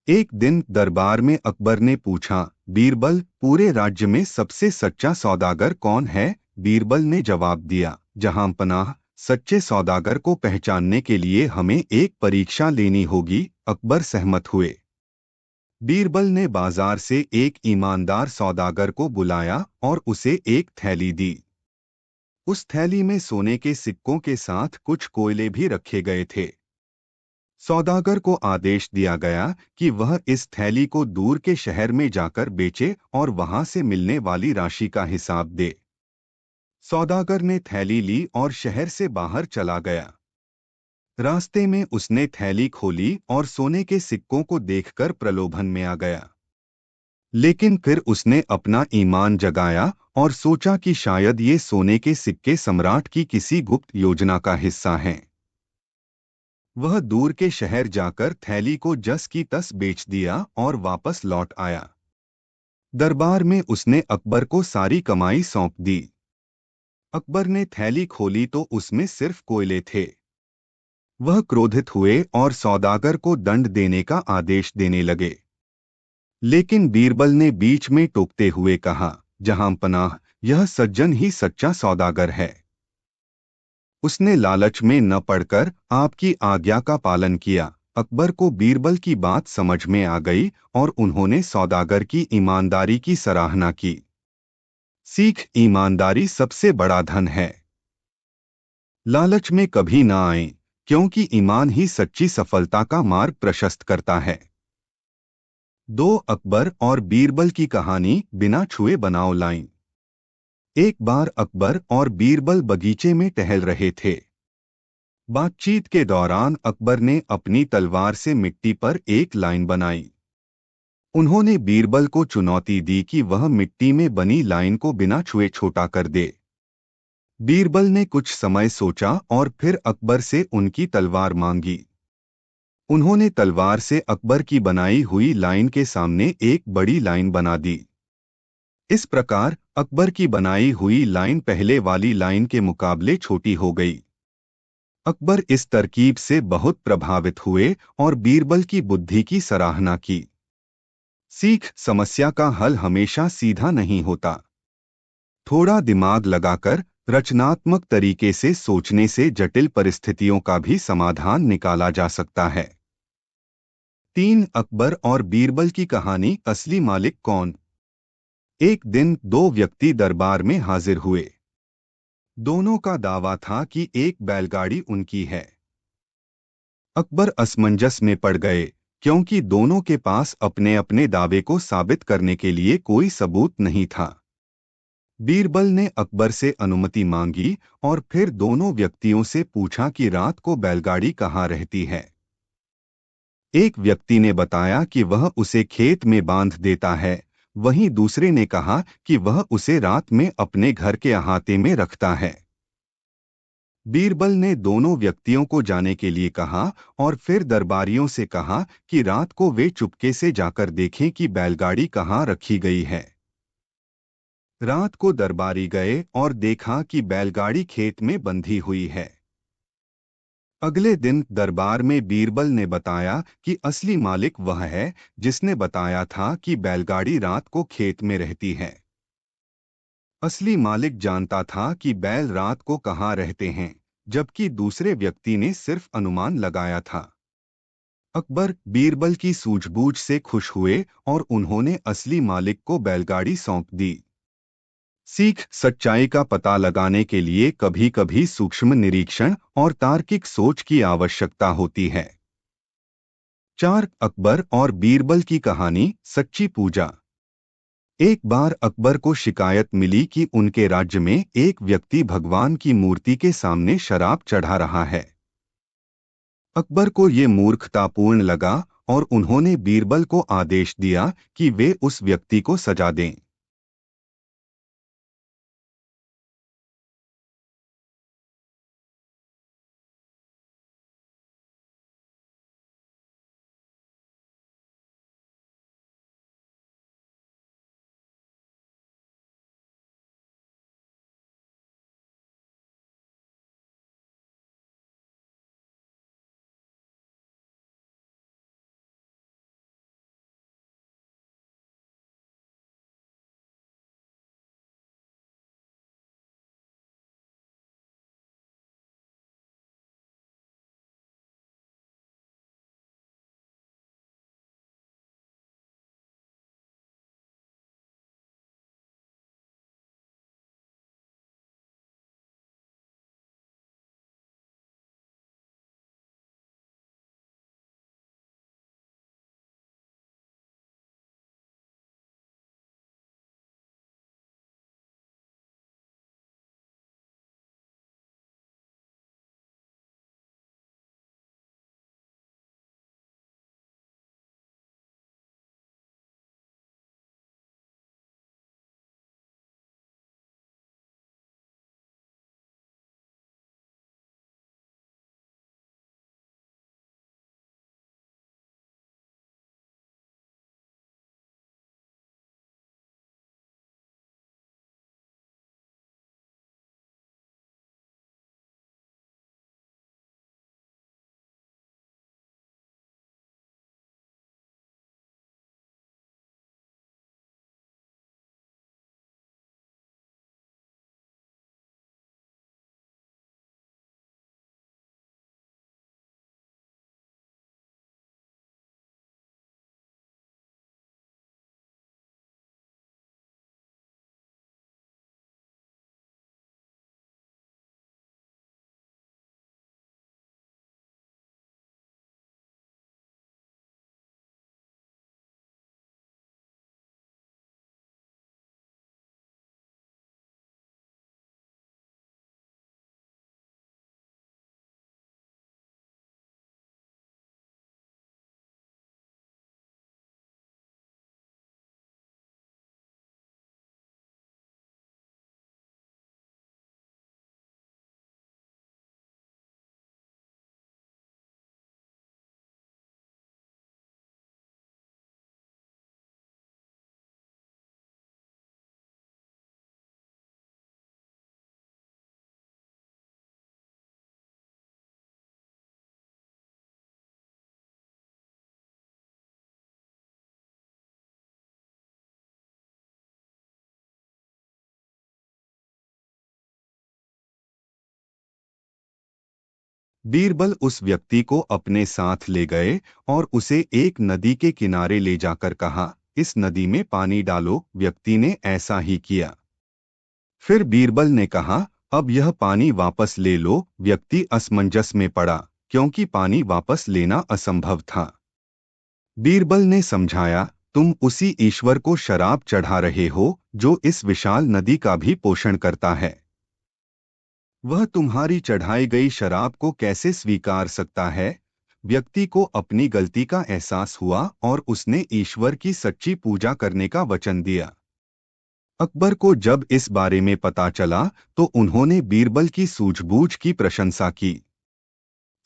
एक दिन दरबार में अकबर ने पूछा, बीरबल, पूरे राज्य में सबसे सच्चा सौदागर कौन है? बीरबल ने जवाब दिया, जहां पनाह, सच्चे सौदागर को पहचानने के लिए हमें एक परीक्षा लेनी होगी। अकबर सहमत हुए। बीरबल ने बाजार से एक ईमानदार सौदागर को बुलाया और उसे एक थैली दी। उस थैली में सोने के सिक्कों के साथ कुछ कोयले भी रखे गए थे। सौदागर को आदेश दिया गया कि वह इस थैली को दूर के शहर में जाकर बेचे और वहां से मिलने वाली राशि का हिसाब दे। सौदागर ने थैली ली और शहर से बाहर चला गया। रास्ते में उसने थैली खोली और सोने के सिक्कों को देखकर प्रलोभन में आ गया। लेकिन फिर उसने अपना ईमान जगाया और सोचा कि शायद ये सोने के सिक्के सम्राट की किसी गुप्त योजना का हिस्सा हैं। वह दूर के शहर जाकर थैली को जस की तस बेच दिया और वापस लौट आया। दरबार में उसने अकबर को सारी कमाई सौंप दी। अकबर ने थैली खोली तो उसमें सिर्फ कोयले थे। वह क्रोधित हुए और सौदागर को दंड देने का आदेश देने लगे। लेकिन बीरबल ने बीच में टोकते हुए कहा, जहां पनाह, यह सज्जन ही सच्चा सौदागर है। उसने लालच में न पड़कर आपकी आज्ञा का पालन किया। अकबर को बीरबल की बात समझ में आ गई और उन्होंने सौदागर की ईमानदारी की सराहना की। सीख, ईमानदारी सबसे बड़ा धन है। लालच में कभी ना आए, क्योंकि ईमान ही सच्ची सफलता का मार्ग प्रशस्त करता है। दो अकबर और बीरबल की कहानी बिना छुए बनाओ लाइन। एक बार अकबर और बीरबल बगीचे में टहल रहे थे। बातचीत के दौरान अकबर ने अपनी तलवार से मिट्टी पर एक लाइन बनाई। उन्होंने बीरबल को चुनौती दी कि वह मिट्टी में बनी लाइन को बिना छुए छोटा कर दे। बीरबल ने कुछ समय सोचा और फिर अकबर से उनकी तलवार मांगी। उन्होंने तलवार से अकबर की बनाई हुई लाइन के सामने एक बड़ी लाइन बना दी। इस प्रकार अकबर की बनाई हुई लाइन पहले वाली लाइन के मुकाबले छोटी हो गई। अकबर इस तरकीब से बहुत प्रभावित हुए और बीरबल की बुद्धि की सराहना की। सीख, समस्या का हल हमेशा सीधा नहीं होता। थोड़ा दिमाग लगाकर रचनात्मक तरीके से सोचने से जटिल परिस्थितियों का भी समाधान निकाला जा सकता है। तीन अकबर और बीरबल की कहानी, असली मालिक कौन? एक दिन दो व्यक्ति दरबार में हाजिर हुए। दोनों का दावा था कि एक बैलगाड़ी उनकी है। अकबर असमंजस में पड़ गए, क्योंकि दोनों के पास अपने अपने दावे को साबित करने के लिए कोई सबूत नहीं था। बीरबल ने अकबर से अनुमति मांगी और फिर दोनों व्यक्तियों से पूछा कि रात को बैलगाड़ी कहाँ रहती है। एक व्यक्ति ने बताया कि वह उसे खेत में बांध देता है, वहीं दूसरे ने कहा कि वह उसे रात में अपने घर के अहाते में रखता है। बीरबल ने दोनों व्यक्तियों को जाने के लिए कहा और फिर दरबारियों से कहा कि रात को वे चुपके से जाकर देखें कि बैलगाड़ी कहाँ रखी गई है। रात को दरबारी गए और देखा कि बैलगाड़ी खेत में बंधी हुई है। अगले दिन दरबार में बीरबल ने बताया कि असली मालिक वह है जिसने बताया था कि बैलगाड़ी रात को खेत में रहती है। असली मालिक जानता था कि बैल रात को कहाँ रहते हैं, जबकि दूसरे व्यक्ति ने सिर्फ अनुमान लगाया था। अकबर बीरबल की सूझबूझ से खुश हुए और उन्होंने असली मालिक को बैलगाड़ी सौंप दी। सीख, सच्चाई का पता लगाने के लिए कभी कभी सूक्ष्म निरीक्षण और तार्किक सोच की आवश्यकता होती है। चार अकबर और बीरबल की कहानी, सच्ची पूजा। एक बार अकबर को शिकायत मिली कि उनके राज्य में एक व्यक्ति भगवान की मूर्ति के सामने शराब चढ़ा रहा है। अकबर को ये मूर्खतापूर्ण लगा और उन्होंने बीरबल को आदेश दिया कि वे उस व्यक्ति को सजा दें। बीरबल उस व्यक्ति को अपने साथ ले गए और उसे एक नदी के किनारे ले जाकर कहा, इस नदी में पानी डालो। व्यक्ति ने ऐसा ही किया। फिर बीरबल ने कहा, अब यह पानी वापस ले लो। व्यक्ति असमंजस में पड़ा, क्योंकि पानी वापस लेना असंभव था। बीरबल ने समझाया, तुम उसी ईश्वर को शराब चढ़ा रहे हो जो इस विशाल नदी का भी पोषण करता है। वह तुम्हारी चढ़ाई गई शराब को कैसे स्वीकार सकता है? व्यक्ति को अपनी गलती का एहसास हुआ और उसने ईश्वर की सच्ची पूजा करने का वचन दिया। अकबर को जब इस बारे में पता चला तो उन्होंने बीरबल की सूझबूझ की प्रशंसा की।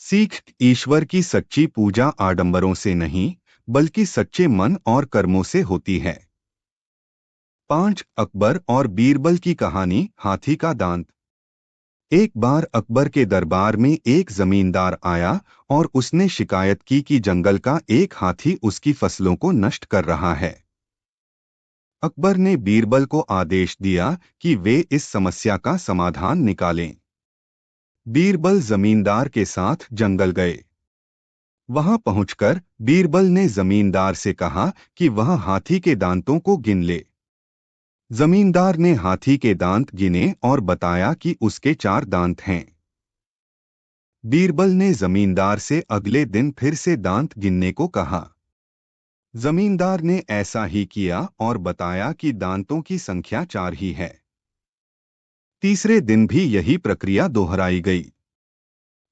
सीख, ईश्वर की सच्ची पूजा आडंबरों से नहीं बल्कि सच्चे मन और कर्मों से होती है। 5. अकबर और बीरबल की कहानी, हाथी का दांत। एक बार अकबर के दरबार में एक जमींदार आया और उसने शिकायत की कि जंगल का एक हाथी उसकी फसलों को नष्ट कर रहा है। अकबर ने बीरबल को आदेश दिया कि वे इस समस्या का समाधान निकालें। बीरबल जमींदार के साथ जंगल गए। वहां पहुंचकर बीरबल ने जमींदार से कहा कि वह हाथी के दांतों को गिन ले। जमींदार ने हाथी के दांत गिने और बताया कि उसके 4 दांत हैं। बीरबल ने जमींदार से अगले दिन फिर से दांत गिनने को कहा। जमींदार ने ऐसा ही किया और बताया कि दांतों की संख्या 4 ही है। तीसरे दिन भी यही प्रक्रिया दोहराई गई।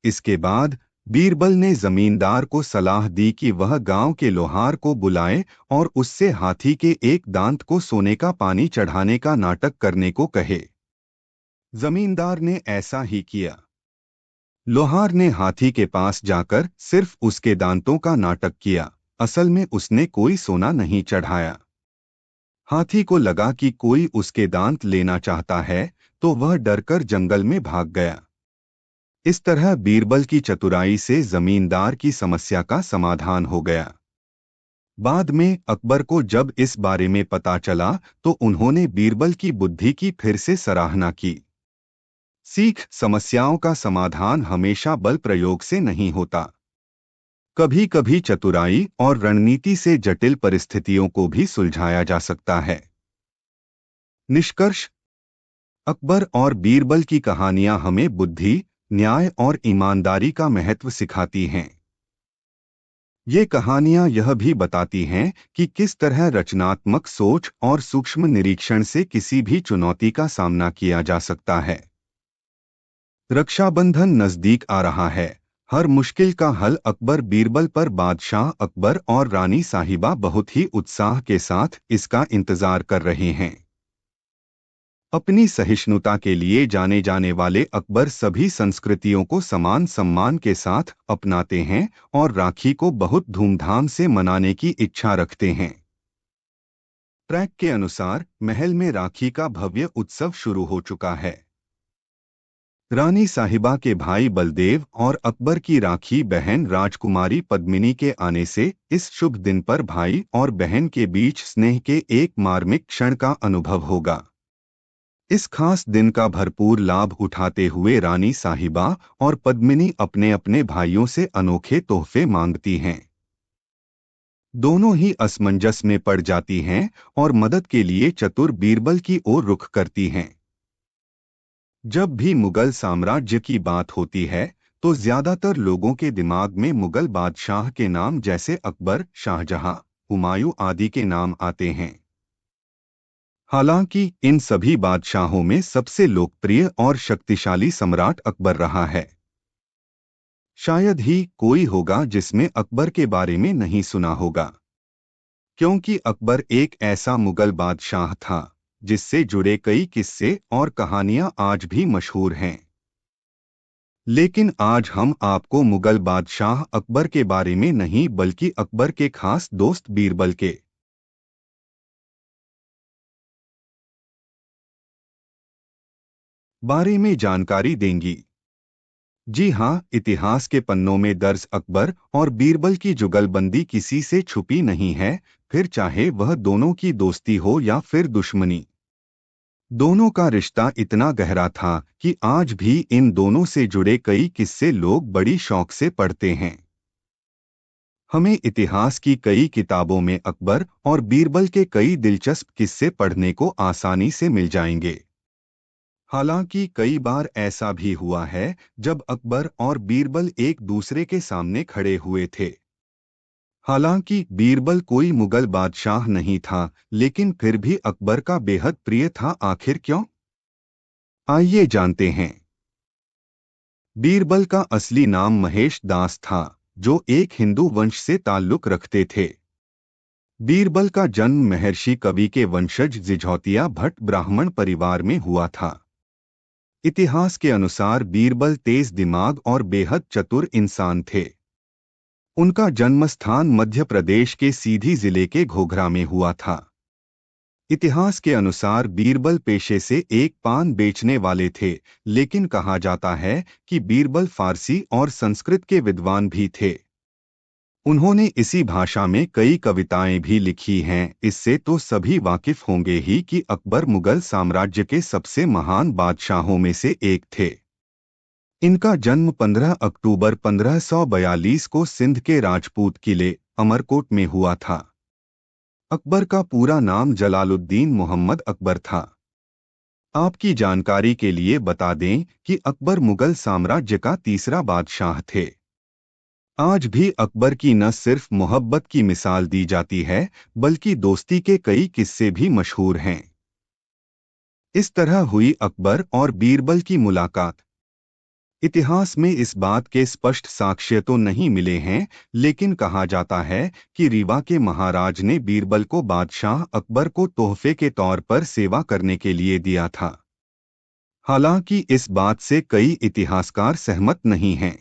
इसके बाद बीरबल ने जमींदार को सलाह दी कि वह गांव के लोहार को बुलाए और उससे हाथी के एक दांत को सोने का पानी चढ़ाने का नाटक करने को कहे। जमींदार ने ऐसा ही किया। लोहार ने हाथी के पास जाकर सिर्फ उसके दांतों का नाटक किया। असल में उसने कोई सोना नहीं चढ़ाया। हाथी को लगा कि कोई उसके दांत लेना चाहता है, तो वह डरकर जंगल में भाग गया। इस तरह बीरबल की चतुराई से जमींदार की समस्या का समाधान हो गया। बाद में अकबर को जब इस बारे में पता चला तो उन्होंने बीरबल की बुद्धि की फिर से सराहना की। सीख, समस्याओं का समाधान हमेशा बल प्रयोग से नहीं होता। कभी कभी चतुराई और रणनीति से जटिल परिस्थितियों को भी सुलझाया जा सकता है। निष्कर्ष, अकबर और बीरबल की कहानियां हमें बुद्धि, न्याय और ईमानदारी का महत्व सिखाती हैं। ये कहानियां यह भी बताती हैं कि किस तरह रचनात्मक सोच और सूक्ष्म निरीक्षण से किसी भी चुनौती का सामना किया जा सकता है। रक्षाबंधन नजदीक आ रहा है। हर मुश्किल का हल अकबर बीरबल पर बादशाह अकबर और रानी साहिबा बहुत ही उत्साह के साथ इसका इंतजार कर रहे हैं। अपनी सहिष्णुता के लिए जाने जाने वाले अकबर सभी संस्कृतियों को समान सम्मान के साथ अपनाते हैं और राखी को बहुत धूमधाम से मनाने की इच्छा रखते हैं। ट्रैक के अनुसार महल में राखी का भव्य उत्सव शुरू हो चुका है। रानी साहिबा के भाई बलदेव और अकबर की राखी बहन राजकुमारी पद्मिनी के आने से इस शुभ दिन पर भाई और बहन के बीच स्नेह के एक मार्मिक क्षण का अनुभव होगा। इस खास दिन का भरपूर लाभ उठाते हुए रानी साहिबा और पद्मिनी अपने अपने भाइयों से अनोखे तोहफे मांगती हैं। दोनों ही असमंजस में पड़ जाती हैं और मदद के लिए चतुर बीरबल की ओर रुख करती हैं। जब भी मुगल साम्राज्य की बात होती है तो ज्यादातर लोगों के दिमाग में मुगल बादशाह के नाम जैसे अकबर, शाहजहां, हुमायूं आदि के नाम आते हैं। हालांकि इन सभी बादशाहों में सबसे लोकप्रिय और शक्तिशाली सम्राट अकबर रहा है। शायद ही कोई होगा जिसमें अकबर के बारे में नहीं सुना होगा, क्योंकि अकबर एक ऐसा मुगल बादशाह था जिससे जुड़े कई किस्से और कहानियां आज भी मशहूर हैं। लेकिन आज हम आपको मुगल बादशाह अकबर के बारे में नहीं बल्कि अकबर के खास दोस्त बीरबल के बारे में जानकारी देंगी। जी हाँ, इतिहास के पन्नों में दर्ज अकबर और बीरबल की जुगलबंदी किसी से छुपी नहीं है, फिर चाहे वह दोनों की दोस्ती हो या फिर दुश्मनी। दोनों का रिश्ता इतना गहरा था कि आज भी इन दोनों से जुड़े कई किस्से लोग बड़ी शौक से पढ़ते हैं। हमें इतिहास की कई किताबों में अकबर और बीरबल के कई दिलचस्प किस्से पढ़ने को आसानी से मिल जाएंगे। हालांकि कई बार ऐसा भी हुआ है जब अकबर और बीरबल एक दूसरे के सामने खड़े हुए थे। हालांकि बीरबल कोई मुगल बादशाह नहीं था, लेकिन फिर भी अकबर का बेहद प्रिय था। आखिर क्यों? आइए जानते हैं। बीरबल का असली नाम महेश दास था, जो एक हिंदू वंश से ताल्लुक रखते थे। बीरबल का जन्म महर्षि कवि के वंशज जिझौतिया भट्ट ब्राह्मण परिवार में हुआ था। इतिहास के अनुसार बीरबल तेज दिमाग और बेहद चतुर इंसान थे। उनका जन्मस्थान मध्य प्रदेश के सीधी जिले के घोघरा में हुआ था। इतिहास के अनुसार बीरबल पेशे से एक पान बेचने वाले थे, लेकिन कहा जाता है कि बीरबल फारसी और संस्कृत के विद्वान भी थे। उन्होंने इसी भाषा में कई कविताएं भी लिखी हैं। इससे तो सभी वाकिफ होंगे ही कि अकबर मुगल साम्राज्य के सबसे महान बादशाहों में से एक थे। इनका जन्म 15 अक्टूबर 1542 को सिंध के राजपूत किले अमरकोट में हुआ था। अकबर का पूरा नाम जलालुद्दीन मोहम्मद अकबर था। आपकी जानकारी के लिए बता दें कि अकबर मुगल साम्राज्य का तीसरा बादशाह थे। आज भी अकबर की न सिर्फ मोहब्बत की मिसाल दी जाती है, बल्कि दोस्ती के कई किस्से भी मशहूर हैं। इस तरह हुई अकबर और बीरबल की मुलाकात। इतिहास में इस बात के स्पष्ट साक्ष्य तो नहीं मिले हैं, लेकिन कहा जाता है कि रीवा के महाराज ने बीरबल को बादशाह अकबर को तोहफे के तौर पर सेवा करने के लिए दिया था। हालांकि इस बात से कई इतिहासकार सहमत नहीं हैं।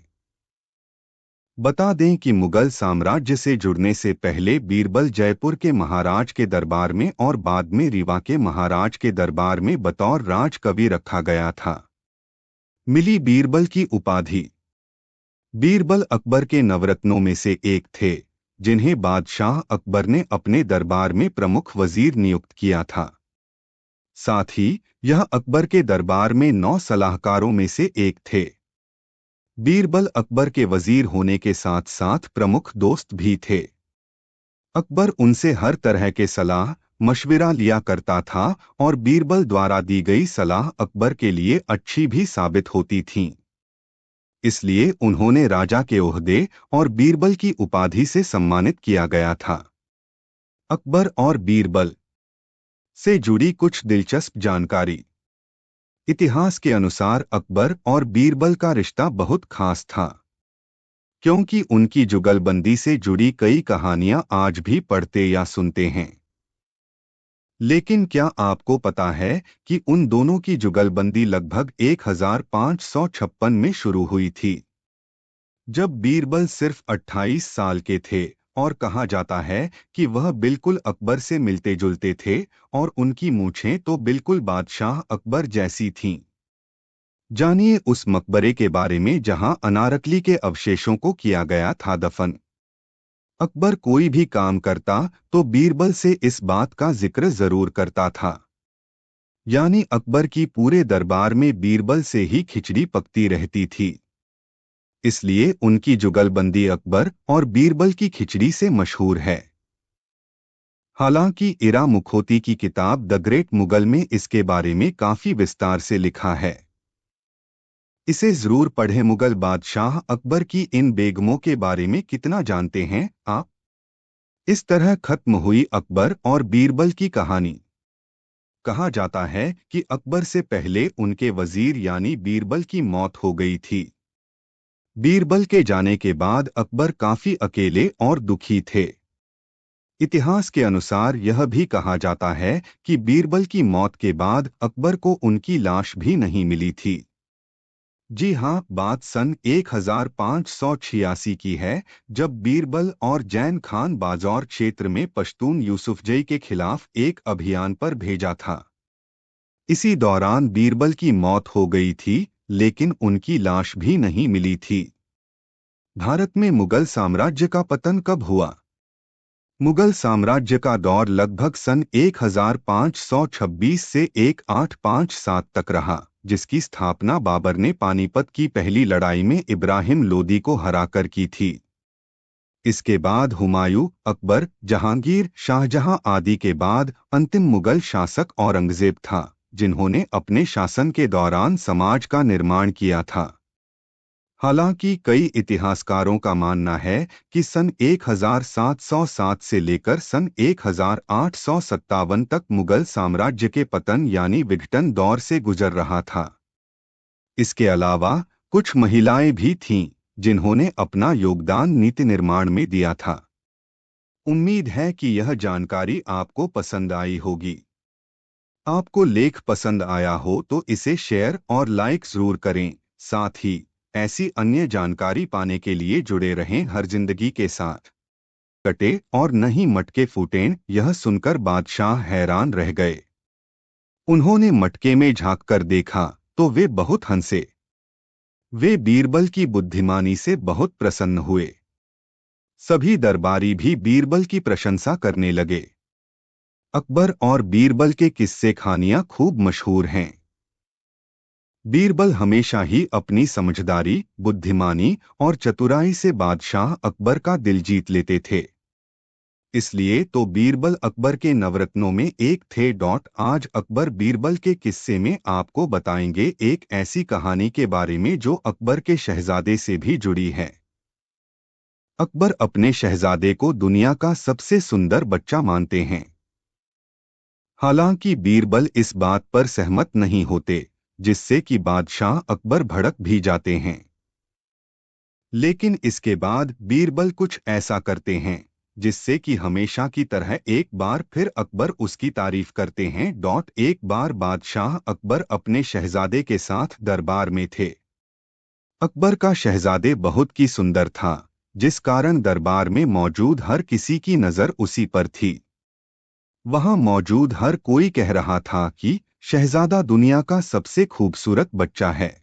बता दें कि मुगल साम्राज्य से जुड़ने से पहले बीरबल जयपुर के महाराज के दरबार में और बाद में रीवा के महाराज के दरबार में बतौर राजकवि रखा गया था। मिली बीरबल की उपाधि। बीरबल अकबर के नवरत्नों में से एक थे, जिन्हें बादशाह अकबर ने अपने दरबार में प्रमुख वजीर नियुक्त किया था। साथ ही यह अकबर के दरबार में 9 सलाहकारों में से एक थे। बीरबल अकबर के वजीर होने के साथ साथ प्रमुख दोस्त भी थे। अकबर उनसे हर तरह के सलाह मशविरा लिया करता था और बीरबल द्वारा दी गई सलाह अकबर के लिए अच्छी भी साबित होती थीं। इसलिए उन्होंने राजा के ओहदे और बीरबल की उपाधि से सम्मानित किया गया था। अकबर और बीरबल से जुड़ी कुछ दिलचस्प जानकारी। इतिहास के अनुसार अकबर और बीरबल का रिश्ता बहुत खास था, क्योंकि उनकी जुगलबंदी से जुड़ी कई कहानियां आज भी पढ़ते या सुनते हैं। लेकिन क्या आपको पता है कि उन दोनों की जुगलबंदी लगभग 1556 में शुरू हुई थी, जब बीरबल सिर्फ 28 साल के थे, और कहा जाता है कि वह बिल्कुल अकबर से मिलते जुलते थे और उनकी मूछें तो बिल्कुल बादशाह अकबर जैसी थीं। जानिए उस मकबरे के बारे में जहां अनारकली के अवशेषों को किया गया था दफन। अकबर कोई भी काम करता तो बीरबल से इस बात का जिक्र जरूर करता था। यानी अकबर की पूरे दरबार में बीरबल से ही खिचड़ी पकती रहती थी। इसलिए उनकी जुगलबंदी अकबर और बीरबल की खिचड़ी से मशहूर है। हालांकि इरा मुखोती की किताब द ग्रेट मुगल में इसके बारे में काफी विस्तार से लिखा है। इसे जरूर पढ़ें। मुगल बादशाह अकबर की इन बेगमों के बारे में कितना जानते हैं आप? इस तरह खत्म हुई अकबर और बीरबल की कहानी। कहा जाता है कि अकबर से पहले उनके वजीर यानी बीरबल की मौत हो गई थी। बीरबल के जाने के बाद अकबर काफी अकेले और दुखी थे। इतिहास के अनुसार यह भी कहा जाता है कि बीरबल की मौत के बाद अकबर को उनकी लाश भी नहीं मिली थी। जी हाँ, बात सन 1586 की है, जब बीरबल और जैन खान बाजौर क्षेत्र में पश्तून यूसुफजई के खिलाफ एक अभियान पर भेजा था। इसी दौरान बीरबल की मौत हो गई थी, लेकिन उनकी लाश भी नहीं मिली थी। भारत में मुगल साम्राज्य का पतन कब हुआ? मुगल साम्राज्य का दौर लगभग सन 1526 से 1857 तक रहा, जिसकी स्थापना बाबर ने पानीपत की पहली लड़ाई में इब्राहिम लोदी को हराकर की थी। इसके बाद हुमायूं, अकबर, जहांगीर, शाहजहां आदि के बाद अंतिम मुगल शासक औरंगजेब था, जिन्होंने अपने शासन के दौरान समाज का निर्माण किया था। हालांकि कई इतिहासकारों का मानना है कि सन 1707 से लेकर सन 1857 तक मुगल साम्राज्य के पतन यानी विघटन दौर से गुजर रहा था। इसके अलावा कुछ महिलाएं भी थीं, जिन्होंने अपना योगदान नीति निर्माण में दिया था। उम्मीद है कि यह जानकारी आपको पसंद आई होगी। आपको लेख पसंद आया हो तो इसे शेयर और लाइक जरूर करें। साथ ही ऐसी अन्य जानकारी पाने के लिए जुड़े रहें हर जिंदगी के साथ। कटे और नहीं मटके फूटें। यह सुनकर बादशाह हैरान रह गए। उन्होंने मटके में झांककर देखा तो वे बहुत हंसे। वे बीरबल की बुद्धिमानी से बहुत प्रसन्न हुए। सभी दरबारी भी बीरबल की प्रशंसा करने लगे। अकबर और बीरबल के किस्से कहानियां खूब मशहूर हैं। बीरबल हमेशा ही अपनी समझदारी, बुद्धिमानी और चतुराई से बादशाह अकबर का दिल जीत लेते थे। इसलिए तो बीरबल अकबर के नवरत्नों में एक थे। आज अकबर बीरबल के किस्से में आपको बताएंगे एक ऐसी कहानी के बारे में जो अकबर के शहजादे से भी जुड़ी है। अकबर अपने शहजादे को दुनिया का सबसे सुंदर बच्चा मानते हैं। हालांकि बीरबल इस बात पर सहमत नहीं होते, जिससे कि बादशाह अकबर भड़क भी जाते हैं। लेकिन इसके बाद बीरबल कुछ ऐसा करते हैं जिससे कि हमेशा की तरह एक बार फिर अकबर उसकी तारीफ करते हैं। एक बार बादशाह अकबर अपने शहजादे के साथ दरबार में थे। अकबर का शहजादे बहुत की सुंदर था, जिस कारण दरबार में मौजूद हर किसी की नजर उसी पर थी। वहां मौजूद हर कोई कह रहा था कि शहजादा दुनिया का सबसे खूबसूरत बच्चा है।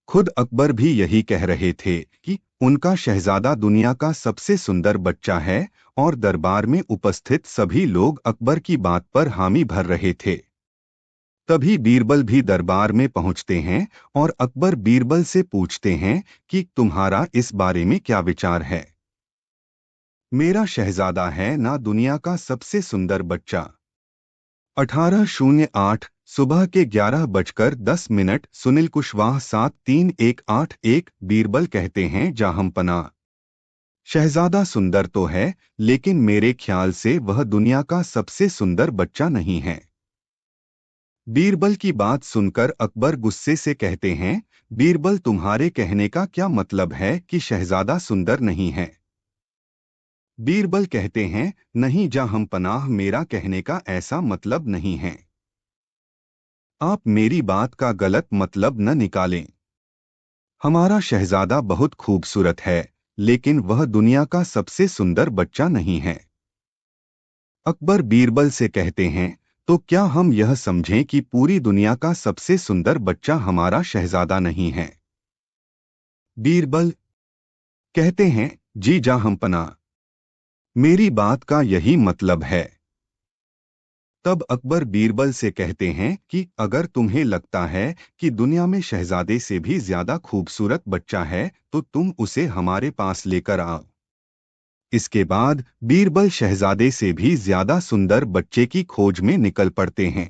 खुद अकबर भी यही कह रहे थे कि उनका शहजादा दुनिया का सबसे सुंदर बच्चा है, और दरबार में उपस्थित सभी लोग अकबर की बात पर हामी भर रहे थे। तभी बीरबल भी दरबार में पहुंचते हैं और अकबर बीरबल से पूछते हैं कि तुम्हारा इस बारे में क्या विचार है। मेरा शहजादा है ना दुनिया का सबसे सुंदर बच्चा। 1808 सुबह के 11:10 सुनील कुशवाहा 73181। बीरबल कहते हैं जाहंपना, शहजादा सुंदर तो है, लेकिन मेरे ख्याल से वह दुनिया का सबसे सुंदर बच्चा नहीं है। बीरबल की बात सुनकर अकबर गुस्से से कहते हैं, बीरबल तुम्हारे कहने का क्या मतलब है कि शहजादा सुंदर नहीं है। बीरबल कहते हैं, नहीं जाहंपनाह, मेरा कहने का ऐसा मतलब नहीं है। आप मेरी बात का गलत मतलब न निकालें। हमारा शहजादा बहुत खूबसूरत है, लेकिन वह दुनिया का सबसे सुंदर बच्चा नहीं है। अकबर बीरबल से कहते हैं, तो क्या हम यह समझें कि पूरी दुनिया का सबसे सुंदर बच्चा हमारा शहजादा नहीं है। बीरबल कहते हैं, जी जाहंपना, मेरी बात का यही मतलब है। तब अकबर बीरबल से कहते हैं कि अगर तुम्हें लगता है कि दुनिया में शहजादे से भी ज्यादा खूबसूरत बच्चा है तो तुम उसे हमारे पास लेकर आओ। इसके बाद बीरबल शहजादे से भी ज्यादा सुंदर बच्चे की खोज में निकल पड़ते हैं।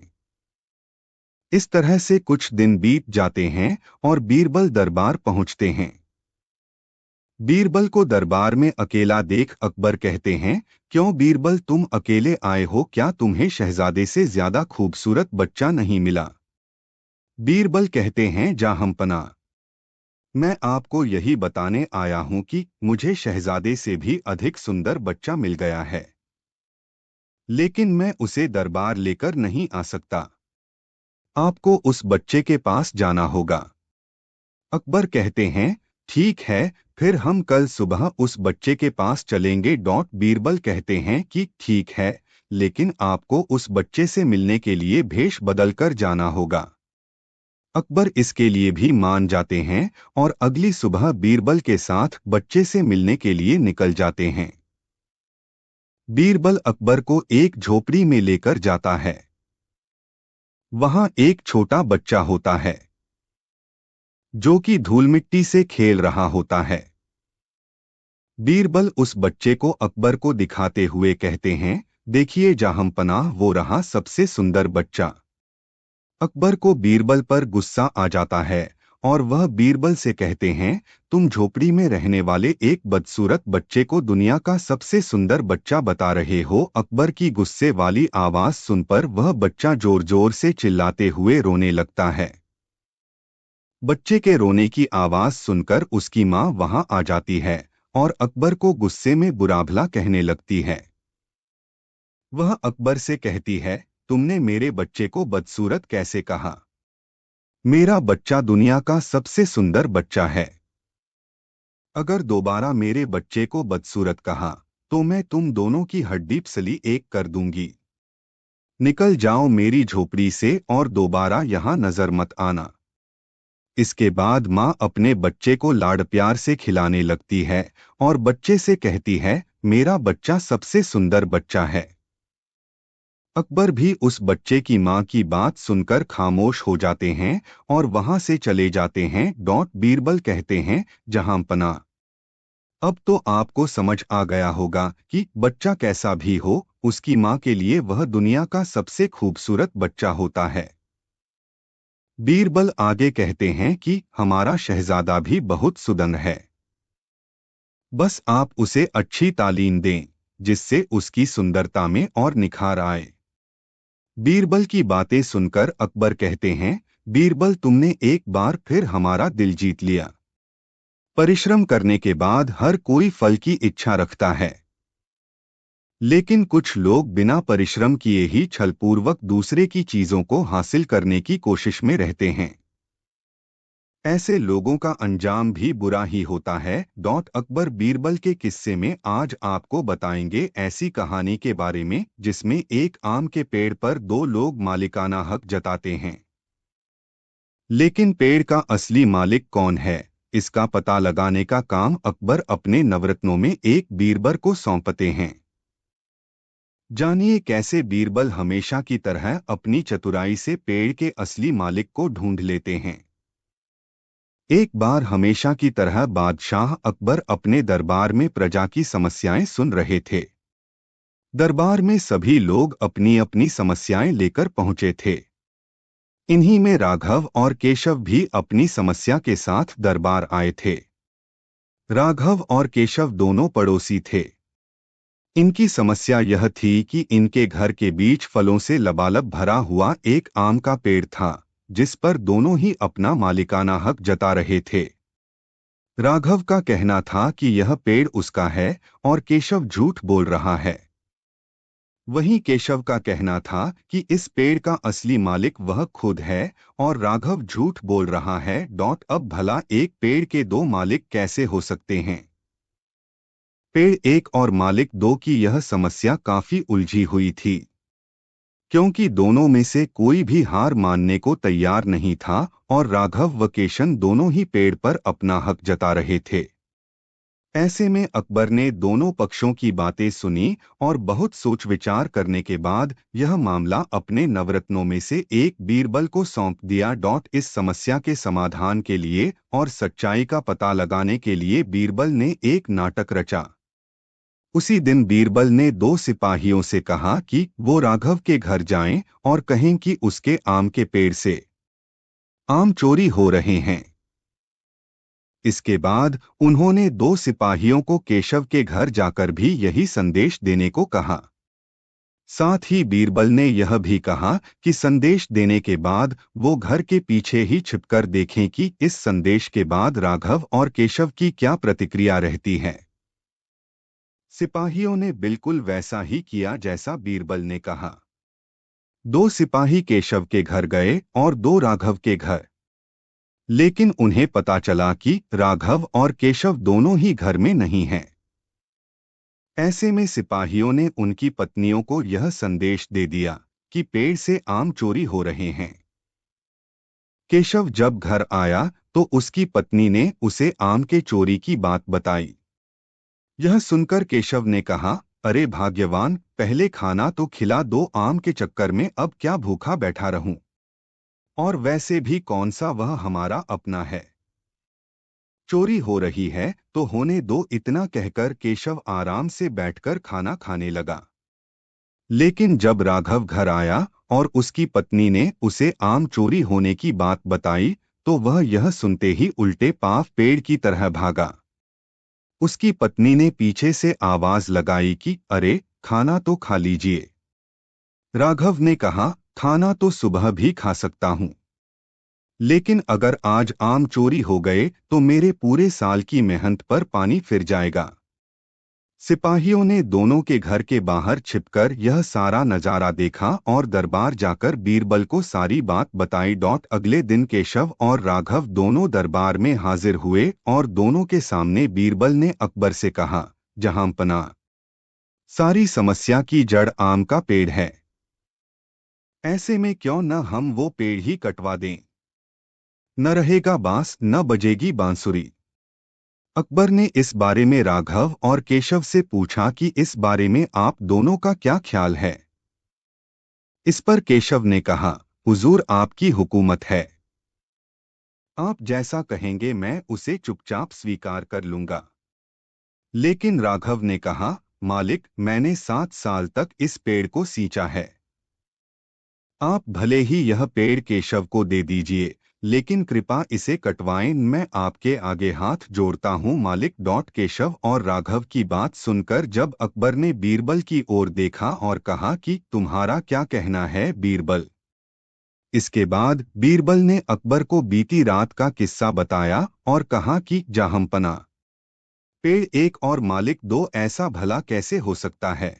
इस तरह से कुछ दिन बीत जाते हैं और बीरबल दरबार पहुंचते हैं। बीरबल को दरबार में अकेला देख अकबर कहते हैं, क्यों बीरबल तुम अकेले आए हो, क्या तुम्हें शहजादे से ज्यादा खूबसूरत बच्चा नहीं मिला। बीरबल कहते हैं, जाहंपना, मैं आपको यही बताने आया हूं कि मुझे शहजादे से भी अधिक सुंदर बच्चा मिल गया है, लेकिन मैं उसे दरबार लेकर नहीं आ सकता। आपको उस बच्चे के पास जाना होगा। अकबर कहते हैं, ठीक है, फिर हम कल सुबह उस बच्चे के पास चलेंगे। बीरबल कहते हैं कि ठीक है, लेकिन आपको उस बच्चे से मिलने के लिए भेष बदलकर जाना होगा। अकबर इसके लिए भी मान जाते हैं और अगली सुबह बीरबल के साथ बच्चे से मिलने के लिए निकल जाते हैं। बीरबल अकबर को एक झोपड़ी में लेकर जाता है। वहां एक छोटा बच्चा होता है जो कि धूल मिट्टी से खेल रहा होता है। बीरबल उस बच्चे को अकबर को दिखाते हुए कहते हैं, देखिए जहांपनाह, वो रहा सबसे सुंदर बच्चा। अकबर को बीरबल पर गुस्सा आ जाता है और वह बीरबल से कहते हैं, तुम झोपड़ी में रहने वाले एक बदसूरत बच्चे को दुनिया का सबसे सुंदर बच्चा बता रहे हो। अकबर की गुस्से वाली आवाज सुनकर वह बच्चा जोर जोर से चिल्लाते हुए रोने लगता है। बच्चे के रोने की आवाज सुनकर उसकी मां वहां आ जाती है और अकबर को गुस्से में बुरा-भला कहने लगती है। वह अकबर से कहती है, तुमने मेरे बच्चे को बदसूरत कैसे कहा? मेरा बच्चा दुनिया का सबसे सुंदर बच्चा है। अगर दोबारा मेरे बच्चे को बदसूरत कहा तो मैं तुम दोनों की हड्डी पसली एक कर दूंगी। निकल जाओ मेरी झोपड़ी से और दोबारा यहां नजर मत आना। इसके बाद मां अपने बच्चे को लाड़ प्यार से खिलाने लगती है और बच्चे से कहती है, मेरा बच्चा सबसे सुंदर बच्चा है। अकबर भी उस बच्चे की मां की बात सुनकर खामोश हो जाते हैं और वहां से चले जाते हैं। बीरबल कहते हैं, जहांपनाह, अब तो आपको समझ आ गया होगा कि बच्चा कैसा भी हो, उसकी मां के लिए वह दुनिया का सबसे खूबसूरत बच्चा होता है। बीरबल आगे कहते हैं कि हमारा शहजादा भी बहुत सुदन है। बस आप उसे अच्छी तालीम दें जिससे उसकी सुंदरता में और निखार आए। बीरबल की बातें सुनकर अकबर कहते हैं, बीरबल तुमने एक बार फिर हमारा दिल जीत लिया। परिश्रम करने के बाद हर कोई फल की इच्छा रखता है, लेकिन कुछ लोग बिना परिश्रम किए ही छलपूर्वक दूसरे की चीजों को हासिल करने की कोशिश में रहते हैं। ऐसे लोगों का अंजाम भी बुरा ही होता है। अकबर बीरबल के किस्से में आज आपको बताएंगे ऐसी कहानी के बारे में जिसमें एक आम के पेड़ पर दो लोग मालिकाना हक जताते हैं, लेकिन पेड़ का असली मालिक कौन है, इसका पता लगाने का काम अकबर अपने नवरत्नों में एक बीरबल को सौंपते हैं। जानिए कैसे बीरबल हमेशा की तरह अपनी चतुराई से पेड़ के असली मालिक को ढूंढ लेते हैं। एक बार हमेशा की तरह बादशाह अकबर अपने दरबार में प्रजा की समस्याएं सुन रहे थे। दरबार में सभी लोग अपनी अपनी समस्याएं लेकर पहुंचे थे। इन्हीं में राघव और केशव भी अपनी समस्या के साथ दरबार आए थे। राघव और केशव दोनों पड़ोसी थे। इनकी समस्या यह थी कि इनके घर के बीच फलों से लबालब भरा हुआ एक आम का पेड़ था जिस पर दोनों ही अपना मालिकाना हक जता रहे थे। राघव का कहना था कि यह पेड़ उसका है और केशव झूठ बोल रहा है। वहीं केशव का कहना था कि इस पेड़ का असली मालिक वह खुद है और राघव झूठ बोल रहा है। अब भला एक पेड़ के दो मालिक कैसे हो सकते हैं? पेड़ एक और मालिक दो की यह समस्या काफी उलझी हुई थी, क्योंकि दोनों में से कोई भी हार मानने को तैयार नहीं था और राघव व केशव दोनों ही पेड़ पर अपना हक जता रहे थे। ऐसे में अकबर ने दोनों पक्षों की बातें सुनी और बहुत सोच विचार करने के बाद यह मामला अपने नवरत्नों में से एक बीरबल को सौंप दिया। इस समस्या के समाधान के लिए और सच्चाई का पता लगाने के लिए बीरबल ने एक नाटक रचा। उसी दिन बीरबल ने दो सिपाहियों से कहा कि वो राघव के घर जाएं और कहें कि उसके आम के पेड़ से आम चोरी हो रहे हैं। इसके बाद उन्होंने दो सिपाहियों को केशव के घर जाकर भी यही संदेश देने को कहा। साथ ही बीरबल ने यह भी कहा कि संदेश देने के बाद वो घर के पीछे ही छिपकर देखें कि इस संदेश के बाद राघव और केशव की क्या प्रतिक्रिया रहती है। सिपाहियों ने बिल्कुल वैसा ही किया जैसा बीरबल ने कहा। दो सिपाही केशव के घर गए और दो राघव के घर, लेकिन उन्हें पता चला कि राघव और केशव दोनों ही घर में नहीं हैं। ऐसे में सिपाहियों ने उनकी पत्नियों को यह संदेश दे दिया कि पेड़ से आम चोरी हो रहे हैं। केशव जब घर आया तो उसकी पत्नी ने उसे आम के चोरी की बात बताई। यह सुनकर केशव ने कहा, अरे भाग्यवान, पहले खाना तो खिला दो, आम के चक्कर में अब क्या भूखा बैठा रहूं। और वैसे भी कौन सा वह हमारा अपना है। चोरी हो रही है तो होने दो, इतना कहकर केशव आराम से बैठकर खाना खाने लगा। लेकिन जब राघव घर आया और उसकी पत्नी ने उसे आम चोरी होने की बात बताई, तो वह यह सुनते ही उल्टे पांव पेड़ की तरह भागा। उसकी पत्नी ने पीछे से आवाज लगाई कि अरे, खाना तो खा लीजिए। राघव ने कहा, खाना तो सुबह भी खा सकता हूं, लेकिन अगर आज आम चोरी हो गए तो मेरे पूरे साल की मेहनत पर पानी फिर जाएगा। सिपाहियों ने दोनों के घर के बाहर छिपकर यह सारा नजारा देखा और दरबार जाकर बीरबल को सारी बात बताई। अगले दिन केशव और राघव दोनों दरबार में हाजिर हुए और दोनों के सामने बीरबल ने अकबर से कहा, जहांपनाह, सारी समस्या की जड़ आम का पेड़ है। ऐसे में क्यों न हम वो पेड़ ही कटवा दें। न रहेगा बांस, न बजेगी बांसुरी। अकबर ने इस बारे में राघव और केशव से पूछा कि इस बारे में आप दोनों का क्या ख्याल है। इस पर केशव ने कहा, हुजूर, आपकी हुकूमत है, आप जैसा कहेंगे मैं उसे चुपचाप स्वीकार कर लूंगा। लेकिन राघव ने कहा, मालिक, मैंने 7 साल तक इस पेड़ को सींचा है। आप भले ही यह पेड़ केशव को दे दीजिए, लेकिन कृपा इसे कटवाएं, मैं आपके आगे हाथ जोड़ता हूं मालिक। केशव और राघव की बात सुनकर जब अकबर ने बीरबल की ओर देखा और कहा कि तुम्हारा क्या कहना है बीरबल। इसके बाद बीरबल ने अकबर को बीती रात का किस्सा बताया और कहा कि जहांपनाह, पेड़ एक और मालिक दो, ऐसा भला कैसे हो सकता है।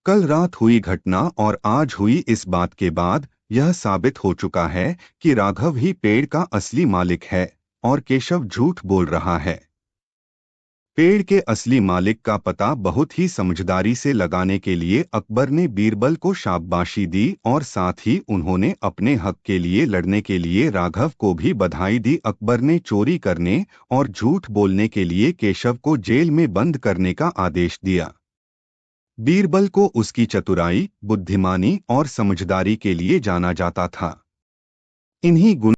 कल रात हुई घटना और आज हुई इस बात के बाद यह साबित हो चुका है कि राघव ही पेड़ का असली मालिक है और केशव झूठ बोल रहा है। पेड़ के असली मालिक का पता बहुत ही समझदारी से लगाने के लिए अकबर ने बीरबल को शाबाशी दी और साथ ही उन्होंने अपने हक के लिए लड़ने के लिए राघव को भी बधाई दी। अकबर ने चोरी करने और झूठ बोलने के लिए केशव को जेल में बंद करने का आदेश दिया। बीरबल को उसकी चतुराई, बुद्धिमानी और समझदारी के लिए जाना जाता था। इन्हीं गुण